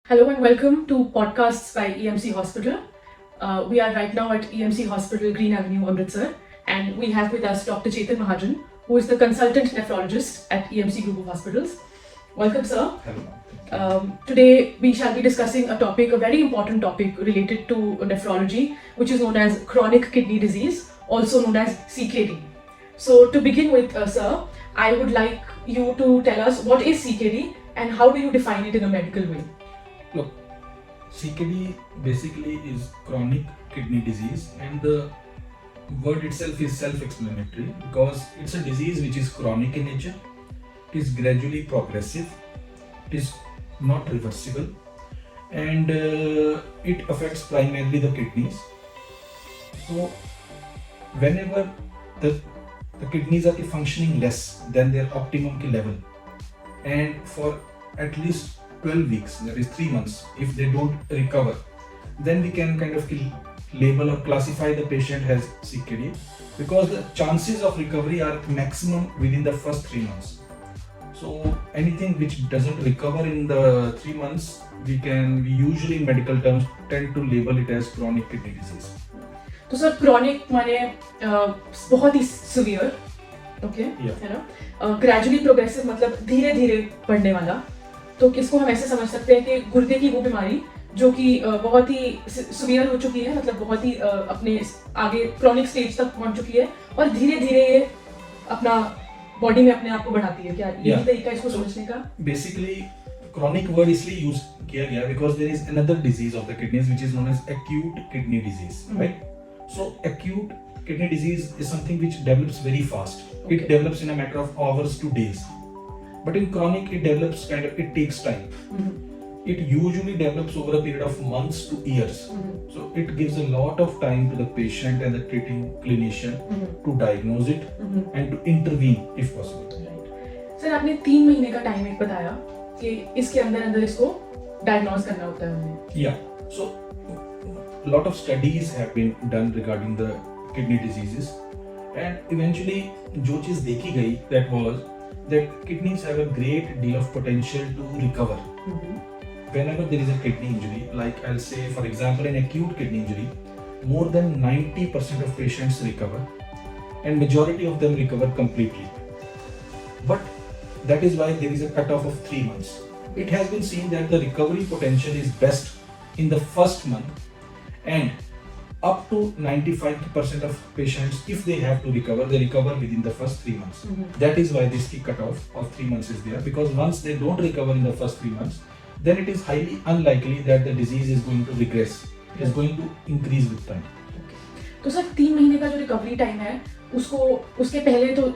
Hello and welcome to podcasts by EMC Hospital. We are right now at EMC Hospital, Green Avenue, Amritsar, and we have with us Dr. Chetan Mahajan, who is the consultant nephrologist at EMC Group of Hospitals. Welcome, sir. Hello. Today we shall be discussing a topic, a very important topic related to nephrology, which is known as chronic kidney disease, also known as CKD. So to begin with, sir, I would like you to tell us what is CKD and how do you define it in a medical way? Look, CKD basically is chronic kidney disease, and the word itself is self-explanatory because it's a disease which is chronic in nature, it is gradually progressive, it is not reversible, and it affects primarily the kidneys. So, whenever the kidneys are functioning less than their optimum level, and for at least 12 weeks, that is 3 months, if they don't recover, then we can kind of label or classify the patient as CKD because the chances of recovery are maximum within the first 3 months. So anything which doesn't recover in the 3 months, we usually in medical terms tend to label it as chronic kidney disease. तो sir chronic माने बहुत ही severe, okay, है ना? Gradually progressive मतलब धीरे धीरे बढ़ने वाला. तो किसको हम ऐसे समझ सकते हैं कि गुर्दे की वो बीमारी जो कि बहुत ही सीवियर हो चुकी है, मतलब बहुत ही अपने आगे क्रॉनिक स्टेज तक पहुंच चुकी है और धीरे धीरे ये अपना बॉडी में अपने आप को बढ़ाती है. क्या यही तरीका इसको समझने का? बेसिकली chronic word इसलिए यूज किया गया because there is another disease of the kidneys which is known as acute kidney disease, right? So acute kidney disease is something which develops very fast. Okay. It develops in a matter of hours to days. But in chronic, it develops it takes time. Mm-hmm. It usually develops over a period of months to years. Mm-hmm. So it gives a lot of time to the patient and the treating clinician to diagnose it and to intervene if possible. Right. Sir, आपने 3 महीने का time एक बताया कि इसके अंदर इसको diagnose करना होता है हमें. Yeah. So lot of studies have been done regarding the kidney diseases, and eventually जो चीज देखी गई that kidneys have a great deal of potential to recover. Mm-hmm. Whenever there is a kidney injury, like I'll say for example an acute kidney injury, more than 90% of patients recover and majority of them recover completely. But that is why there is a cutoff of 3 months. It has been seen that the recovery potential is best in the first month, and up to 95% of patients, if they have to recover, they recover within the first 3 months. Mm-hmm. That is why this cutoff of 3 months is there, because once they don't recover in the first 3 months, then it is highly unlikely that the disease is going to regress. It is going to increase with time. तो sir 3 महीने का जो recovery time है उसके पहले तो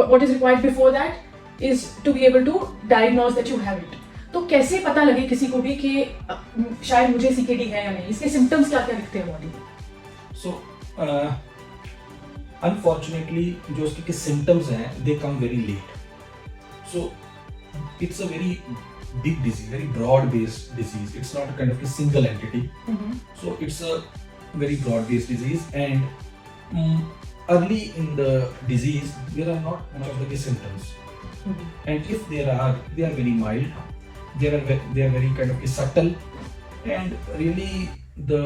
what is required before that is to be able to diagnose that you have it. तो कैसे पता लगे किसी को भी कि शायद मुझे सीकेडी है या नहीं? इसके सिम्टम्स क्या क्या दिखते हैं बॉडी में? सो अनफॉर्चुनेटली जो उसके सिम्टम्स हैं they come very late. So it's a very big disease, very broad based disease. It's not a kind of a single entity. Mm-hmm. So it's a very broad based disease, and early in the disease there are not much of the symptoms. Mm-hmm. And if there are, they are very mild. They are very kind of subtle, and really the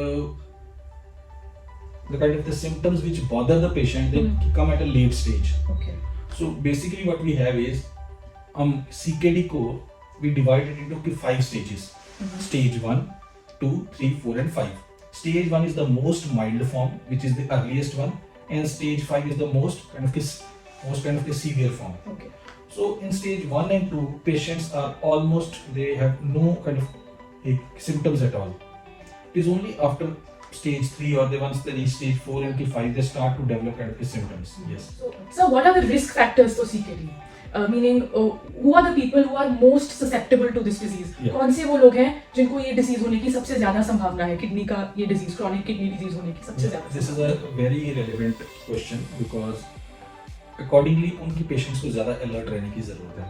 kind of the symptoms which bother the patient, they come at a late stage. Okay. So basically what we have is CKD ko we divided into 5 stages. Mm-hmm. Stage 1, 2, 3, 4 and 5. Stage 1 is the most mild form, which is the earliest one, and stage 5 is the most kind of a severe form. Okay. So in stage 1 and 2, patients are almost, they have no kind of symptoms at all. It is only after stage 3 or once they reach stage 4 and 5, they start to develop kind of symptoms. Yes. So what are the risk factors for CKD? Meaning, who are the people who are most susceptible to this disease? Yeah. कौन से वो लोग हैं जिनको ये disease होने की सबसे ज्यादा संभावना है, किडनी का ये डिजीज, क्रॉनिक किडनी डिजीज होने की सबसे ज्यादा? This is a very relevant question because accordingly उनकी पेशेंट्स को ज़्यादा अलर्ट रहने की ज़रूरत है.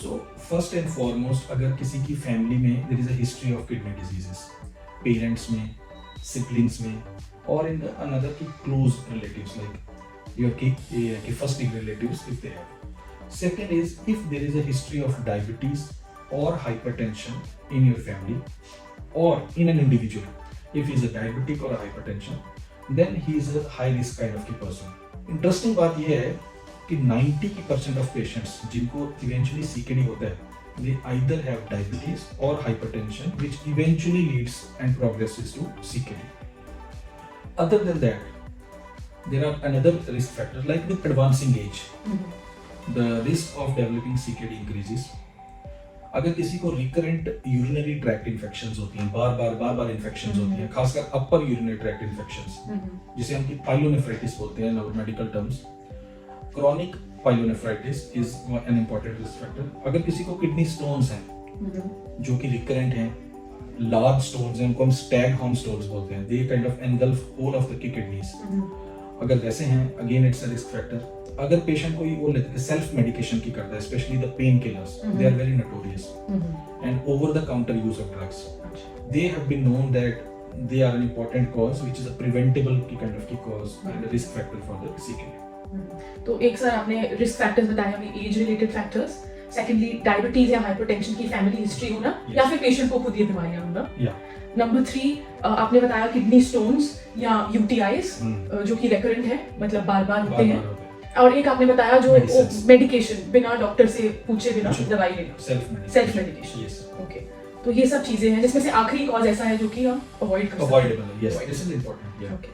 So first and foremost, अगर किसी की फैमिली में there is a history of kidney diseases, parents में, siblings में, और in another की close relatives like your first degree relatives if they have. Second is if there is a history of diabetes or hypertension in your family or in an individual. If he is a diabetic or a hypertension, then he is a high risk kind of person. Interesting बात यह है कि 90% of patients जिनको eventually CKD होता है, they either have diabetes or hypertension, which eventually leads and progresses to CKD. Other than that, there are another risk factors like with advancing age. The risk of developing CKD increases. अगर किसी को recurrent urinary tract infections होती हैं, बार बार infections होती हैं, खासकर अपर urinary tract infections, जिसे हम पाइलोनेफ्राइटिस बोलते हैं in our medical terms. Chronic pyelonephritis is an important risk factor. अगर किसी को किडनी स्टोन्स हैं जो कि रिकरेंट हैं, लार्ज स्टोन्स हैं, उनको हम स्टैग हॉर्न स्टोन्स बोलते हैं, they kind of engulf whole of the kidneys. अगर वैसे हैं, again it's a risk factor. अगर पेशेंट कोई वो लेते हैं सेल्फ मेडिकेशन की करता है, specially the pain killers, they are very notorious, and over the counter use of drugs, they have been known that they are an important cause which is a preventable kind of cause and a risk factor for the CKD. तो एक sir आपने risk factors बताए हमें, age related factors, secondly diabetes या hypertension की family history होना, या फिर पेशेंट को खुद ये बीमारियां होना. नंबर 3 आपने बताया किडनी स्टोन्स या यूटीआईज जो कि रेकरेंट है, मतलब बार होते हैं. और एक आपने बताया जो मेडिकेशन बिना डॉक्टर से पूछे बिना दवाई लेना, सेल्फ मेडिकेशन. ओके, तो ये सब चीजें हैं जिसमें से आखिरी कॉज ऐसा है जो कि हम अवॉइड कर सकते हैं. Yes, this is important. Okay,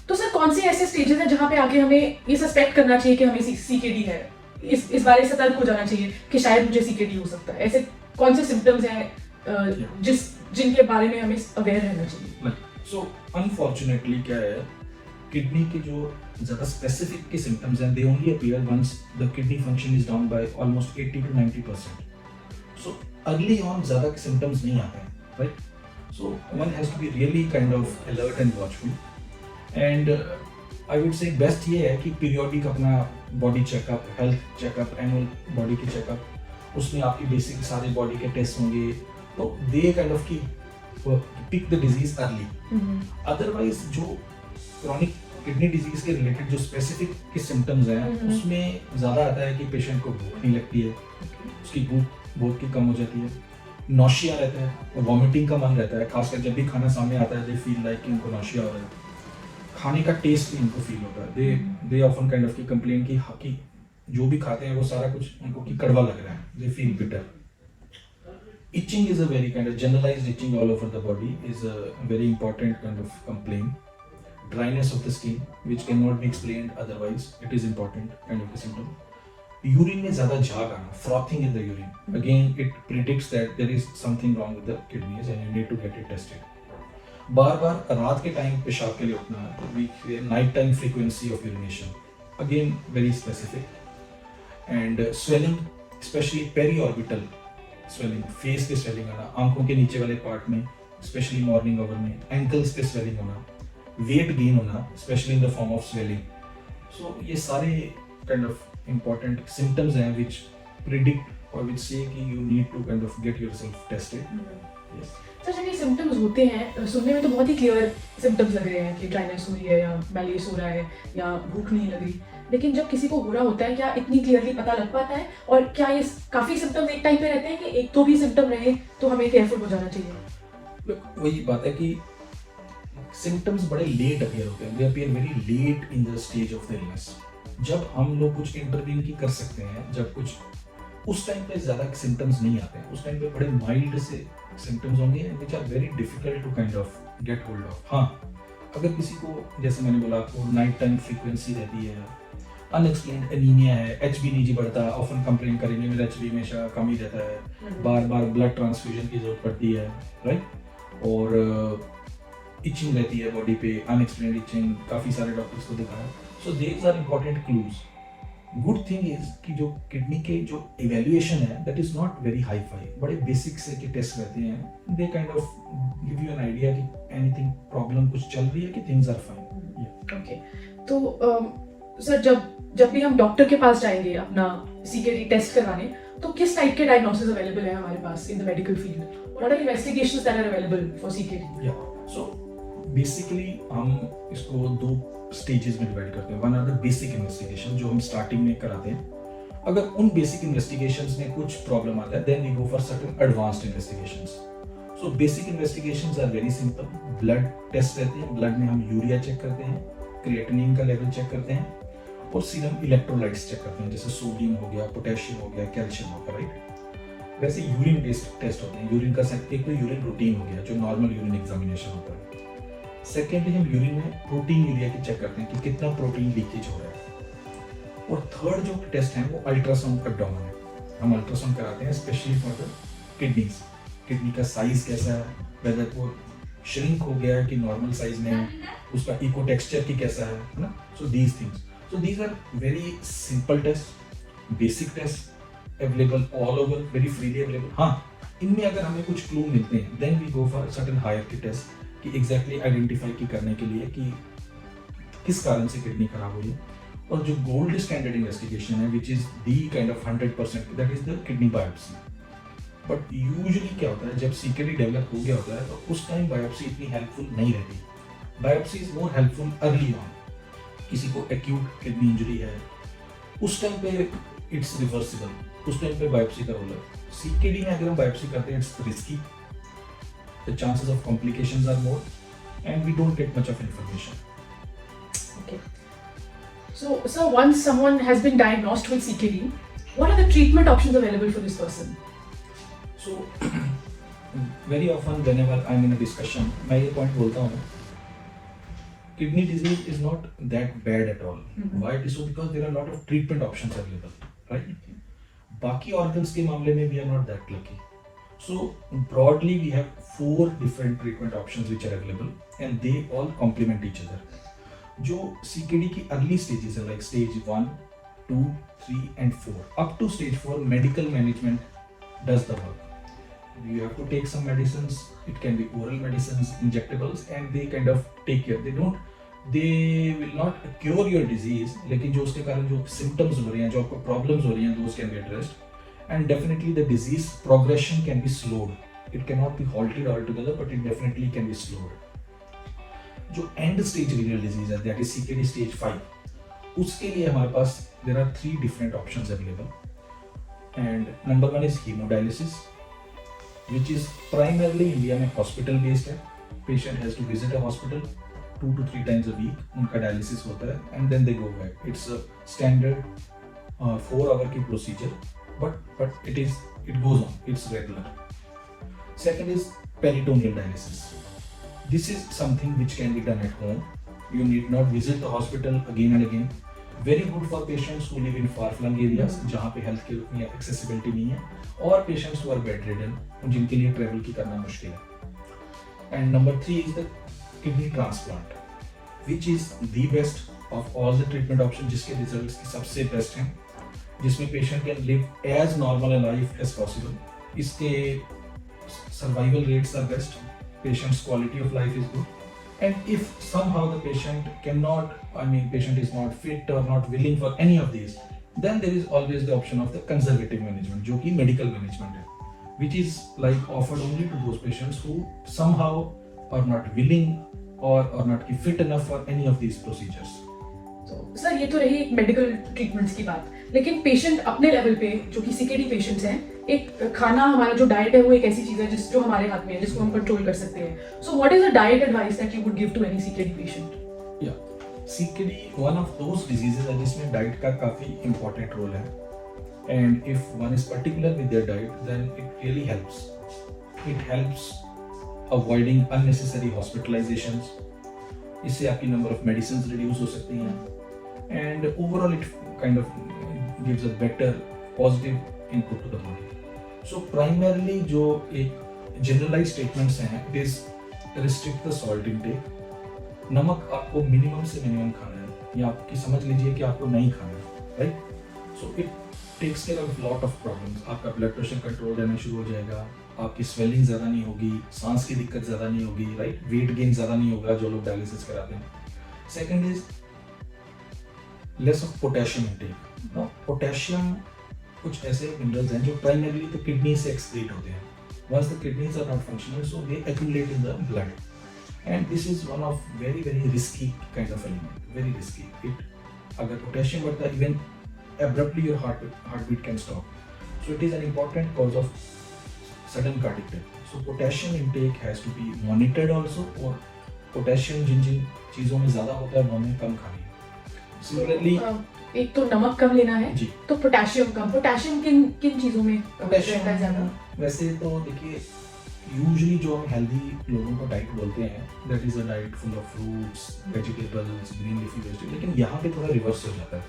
तो सर कौन से ऐसे स्टेजेस हैं जहां पे आगे हमें ये सस्पेक्ट करना चाहिए कि हमें सीकेडी है, इस बारे सतर्क हो जाना चाहिए कि शायद मुझे सीकेडी हो सकता है? ऐसे कौन से सिम्टम्स हैं जिनके बारे में हमें अवेयर रहना चाहिए? सो अनफॉर्चुनेटली क्या है, किडनी के जो ज्यादा स्पेसिफिक के सिम्टम्स हैं, they only appear once the kidney function is down by almost 80 to 90%. So early on ज्यादा के सिम्टम्स नहीं आते हैं, right? So one has to be really kind of alert and watchful. And I would say best ये है कि periodic अपना body checkup, health checkup, annual body के चेकअप, उसमें आपकी बेसिक सारे बॉडी के टेस्ट होंगे, तो दे काइंड ऑफ की pick the disease early. Otherwise जो क्रॉनिक किडनी डिजीज के रिलेटेड जो स्पेसिफिक के सिम्टम्स हैं, उसमें ज़्यादा आता है कि पेशेंट को भूख नहीं लगती है, उसकी भूख बहुत की कम हो जाती है, नौशिया रहता है, वॉमिटिंग का मन रहता है, खासकर जब भी खाना सामने आता है, दे फील लाइक कि उनको नौशिया हो रहा है, खाने का टेस्ट भी उनको फील होता है, दे ऑफन काइंड ऑफ की कंप्लेन कि जो भी खाते हैं वो सारा कुछ उनको की कड़वा लग रहा है, they feel bitter. Itching is a very kind of generalized itching all over the body is a very important kind of complaint. Dryness of the skin, which cannot be explained otherwise, it is important kind of a symptom. Urine में ज़्यादा झाग आना, frothing in the urine. Again, it predicts that there is something wrong with the kidneys and you need to get it tested. बार रात के time पेशाब के लिए उठना, night time frequency of urination. Again, very specific. And swelling, especially periorbital swelling, face पे swelling आना, आंखों के नीचे वाले पार्ट में, स्पेशली मॉर्निंग आवर में, एंकल्स पे स्वेलिंग होना, वेट गेन होना, specially in the form of swelling. So ये सारे काइंड ऑफ इंपॉर्टेंट सिम्टम्स हैं विच प्रिडिक्ट और विच से कि you need to kind of get yourself tested. Sir जब ये सिम्टम्स होते हैं, सुनने में तो बहुत ही क्लियर सिम्टम्स लग रहे हैं कि ड्राइनेस हो रही है या मैलेस हो रहा है या भूख नहीं लग रही, लेकिन जब किसी को हो रहा होता है क्या इतनी क्लियरली पता लग पाता है? और क्या ये काफी सिम्टम्स एक टाइम पे रहते हैं कि एक तो भी सिम्टम रहे तो हमें केयरफुल हो जाना चाहिए? वही बात है कि सिम्टम्स बड़े लेट अपीयर होते हैं, they appear very late in the stage of the illness. जब हम लोग कुछ इंटरवीन की कर सकते हैं, जब कुछ उस टाइम पे ज्यादा सिम्टम्स नहीं आते हैं, उस टाइम पे बड़े माइल्ड से सिम्टम्स होंगे which are very difficult to kind of get hold of. हाँ, अगर किसी को जैसे मैंने बोला आपको नाइट टाइम फ्रीक्वेंसी रहती है, अनएक्सप्लेन्ड एनीमिया है, एचबी नहीं बढ़ता, ऑफन कंप्लेन करेंगे मेरा एचबी हमेशा कम ही रहता है, बार ब्लड ट्रांसफ्यूजन की जरूरत पड़ती है, राइट? और इचिंग रहती है बॉडी पे, अनएक्सप्लेन्ड इचिंग, काफ़ी सारे डॉक्टर्स को दिखाया. So there are important clues. Good thing is कि जो किडनी के जो इवेल्युएशन है that is not very hi fi, बड़े बेसिक से के टेस्ट रहते हैं, they kind of give you an idea कि एनीथिंग प्रॉब्लम कुछ चल रही है कि थिंग्स आर फाइन. ओके, तो सर जब भी हम डॉक्टर के पास जाएंगे अपना सीकेडी टेस्ट करवाने, तो किस टाइप के डायग्नोसिस अवेलेबल है हमारे पास in the medical field? What are investigations that are available for CKD? So basically हम इसको दो स्टेजेस में डिवाइड करते हैं. One are the basic investigation जो हम स्टार्टिंग में कराते हैं, अगर उन बेसिक इन्वेस्टिगेशंस में कुछ प्रॉब्लम आता है, then we go for certain advanced investigations. So basic investigations are very simple. Blood test रहते हैं, ब्लड में हम यूरिया चेक करते हैं, क्रिएटिनिन का लेवल चेक करते हैं और सीरम इलेक्ट्रोलाइट्स चेक करते हैं, जैसे सोडियम हो गया, पोटेशियम हो गया, कैल्शियम हो गया, राइट. वैसे यूरिन बेस्ड टेस्ट होते हैं. यूरिन का एक तो यूरिन रूटीन हो गया जो नॉर्मल यूरिन एग्जामिनेशन होता है. सेकेंड हम यूरिन में प्रोटीन यूरिया की चेक करते हैं कि कितना प्रोटीन लीकेज हो रहा है. और थर्ड जो टेस्ट है वो अल्ट्रासाउंड एब्डोमेन है. हम अल्ट्रासाउंड कराते हैं specially for the kidneys. Kidney का साइज कैसा है, वेदर वो श्रिंक हो गया है कि नॉर्मल साइज में है, उसका इको टेक्सचर की कैसा है ना. So these things, so these are very simple test, basic test, available all over, very freely available. हाँ, इनमें अगर हमें कुछ क्लू मिलते हैं then we go for certain higher की टेस्ट कि एग्जैक्टली आइडेंटिफाई की करने के लिए कि किस कारण से किडनी खराब हुई है. और जो गोल्ड स्टैंडर्ड इन्वेस्टिगेशन है which is the kind of 100%, that is the kidney biopsy. But usually क्या होता है, जब सीकेडी डेवलप हो गया होता है तो उस टाइम बायोप्सी इतनी हेल्पफुल नहीं रहती. Biopsy is more helpful early on. किसी को एक्यूट किडनी इंजरी है उस टाइम पे इट्स रिवर्सिबल, उस टाइम पे बायोप्सी का रोल है. सीकेडी में अगर हम बायोप्सी करते हैं it's risky, the chances of complications are more and we don't get much of information. Okay. So once someone has been diagnosed with CKD, what are the treatment options available for this person? So very often whenever I'm in a discussion, मैं ये point बोलता हूँ, kidney disease is not that bad at all. Why it is so? Because there are a lot of treatment options available, right? बाकी organs के मामले में we are not that lucky. So broadly we have 4 different treatment options which are available and they all complement each other. जो CKD की early stages है, like stage 1, 2, 3 and 4. Up to stage 4 medical management does the work. You have to take some medicines. It can be oral medicines, injectables, and they kind of take care. They will not cure your disease, लेकिन जो उसके कारण जो symptoms हो रही हैं, जो आपको problems हो रही हैं, those can be addressed. And definitely the disease progression can be slowed. It cannot be halted altogether, but it definitely can be slowed. जो end stage renal disease है, that is CKD stage 5, उसके लिए हमारे पास there are 3 different options available. And number 1 is hemodialysis, which is primarily India में hospital based है. Patient has to visit a hospital 2 to 3 times a week. उनका dialysis होता है and then they go back. It's a standard 4-hour की procedure, but it goes on. It's regular. Second is peritoneal dialysis. This is something which can be done at home. You need not visit the hospital again and again. Very good for patients who live in far-flung areas जहाँ पे health care उतनी accessibility नहीं है, और patients who are bedridden, जिनके लिए travel की करना मुश्किल है. And number 3 is the kidney transplant, which is the best of all the treatment options, जिसके results की सबसे best हैं, जिसमें patient can live as normal a life as possible. इसके survival rates are best, patient's quality of life is good. And if somehow the patient patient is not fit or not willing for any of these, then there is always the option of the conservative management, जो कि medical management है, which is like offered only to those patients who somehow are not willing or are not fit enough for any of these procedures. Sir ये तो रही medical treatments की बात, लेकिन patient अपने लेवल पे जो कि सीकेडी पेशेंट्स हैं, एक खाना हमारा जो डाइट है वो एक ऐसी चीज है जो हमारे हाथ में है, जिसको हम कंट्रोल कर सकते हैं. So what is the diet advice that you would give to any CKD patient? या CKD one of those diseases है जिसमें डाइट का काफी इंपॉर्टेंट रोल है, and if one is particular with their diet then it really helps. It helps avoiding unnecessary hospitalisations. इससे आपकी number of medicines reduce हो सकती हैं, and overall it kind of gives a better positive input to the body. So primarily जो एक generalized statements हैं, it is restrict the salt intake. नमक आपको मिनिमम से मिनिमम खाना है, या आपकी समझ लीजिए कि आपको नहीं खाना है, right? So it takes care of lot of problems. आपका blood pressure कंट्रोल रहना शुरू हो जाएगा, आपकी swelling ज़्यादा नहीं होगी, सांस की दिक्कत ज़्यादा नहीं होगी, right? Weight gain ज़्यादा नहीं होगा जो लोग डायलिसिस कराते हैं. Second is less of potassium intake. Now potassium कुछ ऐसे minerals हैं जो primarily the kidney से excrete होते हैं. Once the kidneys are not functional, so they accumulate in the blood, and this is one of very risky kind of element. Very risky. It अगर potassium बढ़ता है, even abruptly your heartbeat can stop. So it is an important cause of sudden cardiac death. So potassium intake has to be monitored also, और potassium जिन चीज़ों में ज़्यादा होता है वो हमें कम खानी है. Similarly, एक तो नमक कम लेना है जी. तो पोटेशियम कम. पोटेशियम किन किन चीज़ों में रहता है ज़्यादा? वैसे तो देखिए यूजुअली जो हम हेल्दी लोगों को डाइट बोलते हैं that is a diet full of fruits, vegetables, green leafy vegetable, लेकिन यहाँ पे थोड़ा रिवर्स हो जाता है.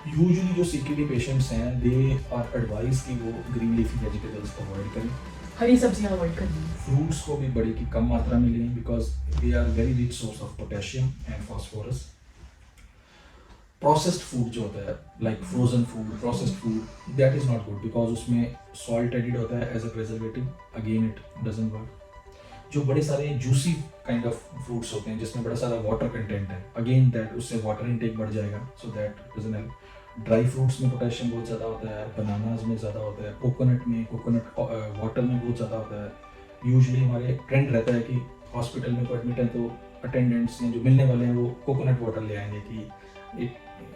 यूजुअली जो सीकेडी पेशेंट्स हैं दे आर एडवाइज कि वो ग्रीन लीफी वेजिटेबल्स को अवॉइड करें, हरी सब्जियां अवॉइड करनी है, फ्रूट्स को भी बड़े की कम मात्रा में लें because they are very rich source of potassium and phosphorus. Processed food जो होता है like frozen food, processed food, that is not good because उसमें सॉल्ट एडिड होता है as a preservative, again it doesn't work. जो बड़े सारे juicy kind of fruits होते हैं जिसमें बड़ा सारा वाटर कंटेंट है, अगेन दैट उससे वाटर इनटेक बढ़ जाएगा, so that doesn't help. Dry fruits में पोटेशियम बहुत ज़्यादा होता है, बनानाज में ज़्यादा होता है, कोकोनट वाटर में बहुत ज़्यादा होता है. यूजुअली हमारे ट्रेंड रहता है कि हॉस्पिटल में कोई एडमिट है तो अटेंडेंट्स हैं जो मिलने वाले हैं वो कोकोनट वाटर ले आएंगे कि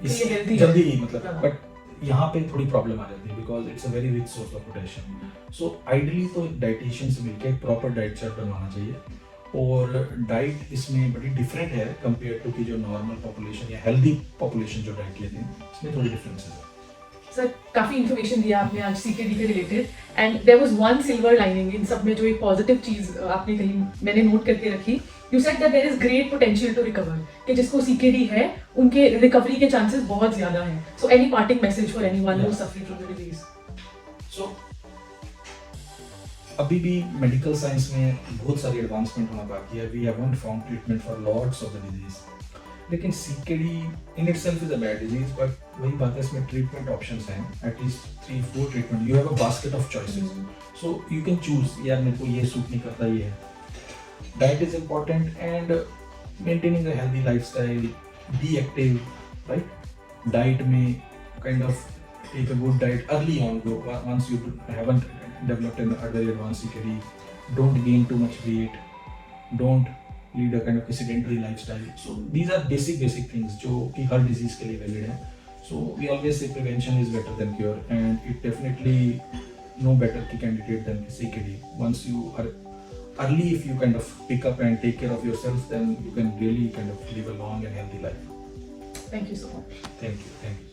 जल्दी ही मतलब, बट यहाँ पे थोड़ी प्रॉब्लम आ जाती है because it's a very rich source of potassium. So ideally तो डाइटिशियन से मिलकर एक प्रॉपर डाइट चार्ट बनवाना चाहिए. और डाइट इसमें बड़ी डिफरेंट है कंपेयर टू कि जो नॉर्मल पॉपुलेशन या हेल्दी पॉपुलेशन जो डाइट लेते हैं इसमें थोड़ी डिफरेंसेस है. सर काफी इन्फॉर्मेशन दिया आपने आज सीकेडी के related, and there was one silver lining इन सब में. जो एक पॉजिटिव चीज आपने कही मैंने नोट करके रखी, you said that there is great potential to recover, कि जिसको सीकेडी है उनके रिकवरी के चांसेस बहुत ज्यादा हैं. So any parting message for anyone who suffering from the disease? So अभी भी मेडिकल साइंस में बहुत सारी एडवांसमेंट होना बाकी है. We haven't found treatment for lots of the disease, लेकिन CKD in itself is a bad disease, but वही बात है इसमें ट्रीटमेंट ऑप्शंस हैं, at least 3-4 treatment. You have a basket of choices, so you can choose यार मेरे को ये सूट नहीं करता, ये है. Diet is important and maintaining a healthy lifestyle, be active, right. Diet में kind of take a good diet early on. Once you haven't developed an very advanced CKD, don't gain too much weight, don't lead a kind of sedentary lifestyle. So these are basic things जो कि हर disease के लिए valid है. So we always say prevention is better than cure, and it definitely no better candidate than CKD. Once you are early, if you kind of pick up and take care of yourself, then you can really kind of live a long and healthy life. Thank you so much. Thank you.